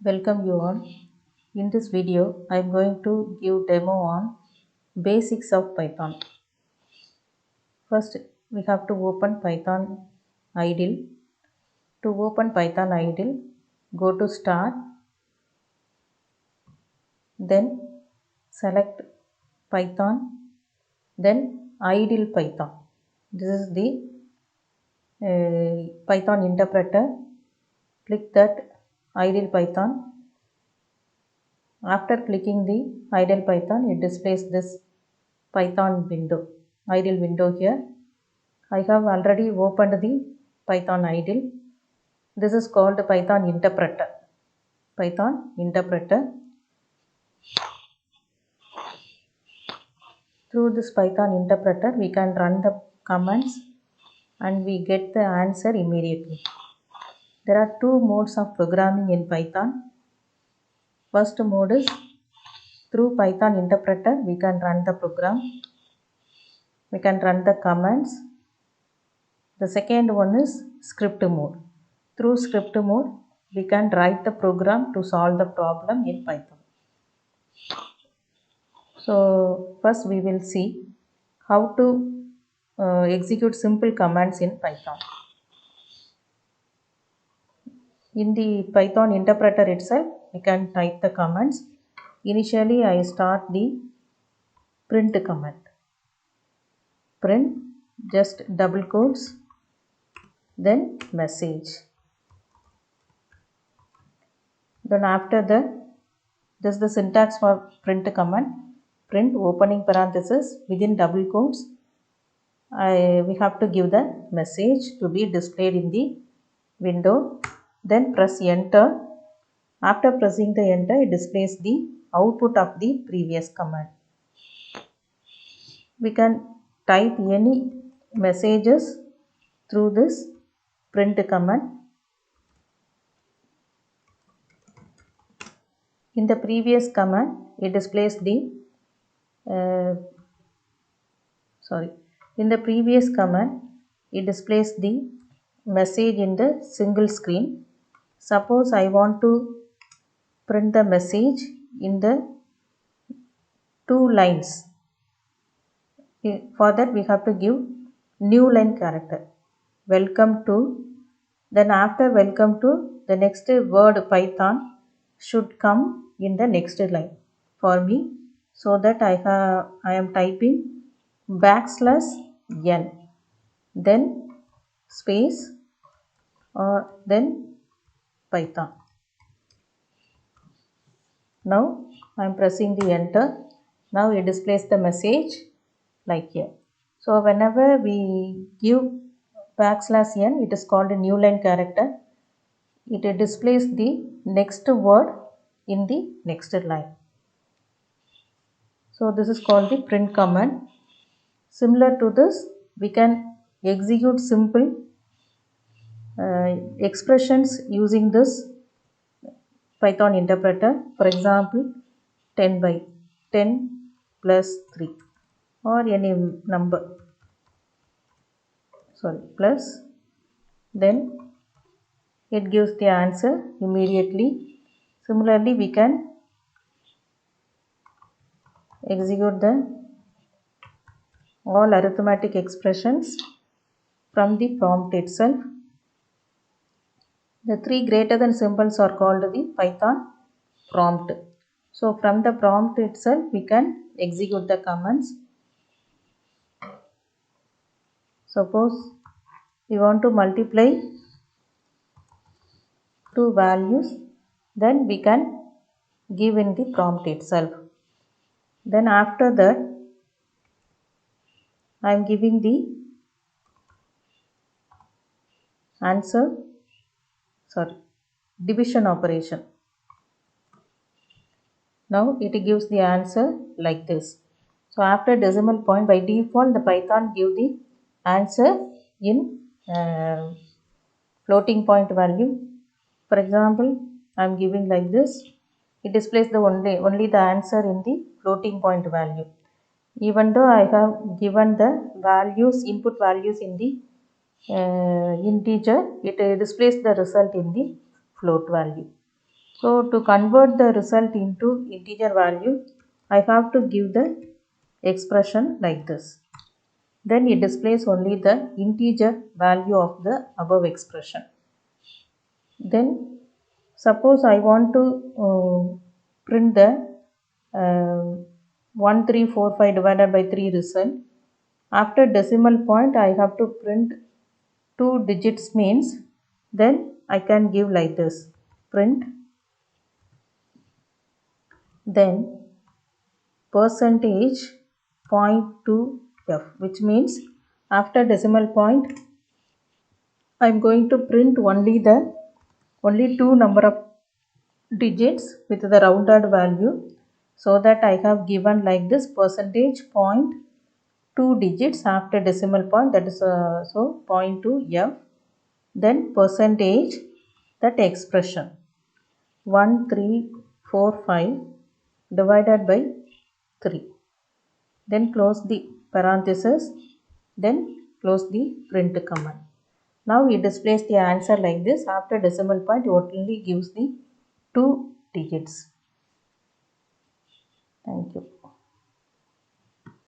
Welcome you all. In this video, I am going to give demo on basics of Python. First, we have to open Python idle. To open Python idle, go to Start, then select Python, then idle Python. This is the Python interpreter. Click that idle Python. After clicking the idle Python, it displays this Python window, idle window here. I have already opened the Python idle. This is called Python interpreter. Python interpreter. Through this Python interpreter, we can run the commands and we get the answer immediately. There are two modes of programming in Python. First mode is through Python interpreter, we can run the program. We can run the commands. The second one is script mode. Through script mode, we can write the program to solve the problem in Python. So first we will see how to execute simple commands in Python. In the Python interpreter itself, we can type the commands. Initially, I start the print command. Print, just double quotes, then message. Then after that, this is the syntax for print command. Print opening parenthesis within double quotes. We have to give the message to be displayed in the window. Then press enter. After pressing the enter, it displays the output of the previous command. We can type any messages through this print command. In the previous command, it displays the in the previous command, it displays the message in the single screen. Suppose I want to print the message in the two lines. For that, we have to give new line character. Welcome to. Then after welcome to, the next word Python should come in the next line for me, so that I am typing \n, then space, or then Python. Now I am pressing the enter. Now it displays the message like here. So whenever we give \n, it is called a new line character. It displays the next word in the next line. So this is called the print command. Similar to this, we can execute simple expressions using this Python interpreter. For example, 10 by 10 plus 3 or any number, plus, then it gives the answer immediately. Similarly, we can execute all arithmetic expressions from the prompt itself. The three greater than symbols are called the Python prompt. So from the prompt itself, we can execute the commands. Suppose we want to multiply two values, then we can give in the prompt itself. Then after that, I am giving the answer, division operation. Now it gives the answer like this. So after decimal point, by default the Python give the answer in floating point value. For example, I am giving like this. It displays the only the answer in the floating point value. Even though I have given the values, input values in the integer, it displays the result in the float value. So to convert the result into integer value, I have to give the expression like this. Then it displays only the integer value of the above expression. Then suppose I want to print the 1345 divided by 3 result. After decimal point I have to print 2 digits means, then I can give like this, print, then percentage 0.2f, which means after decimal point I am going to print only two number of digits with the rounded value, so that I have given like this, percentage 0.2 digits after decimal point, that is so 0.2 f, then percentage, that expression 1345 divided by 3, then close the parenthesis, then close the print command. Now it displays the answer like this. After decimal point it only gives the 2 digits.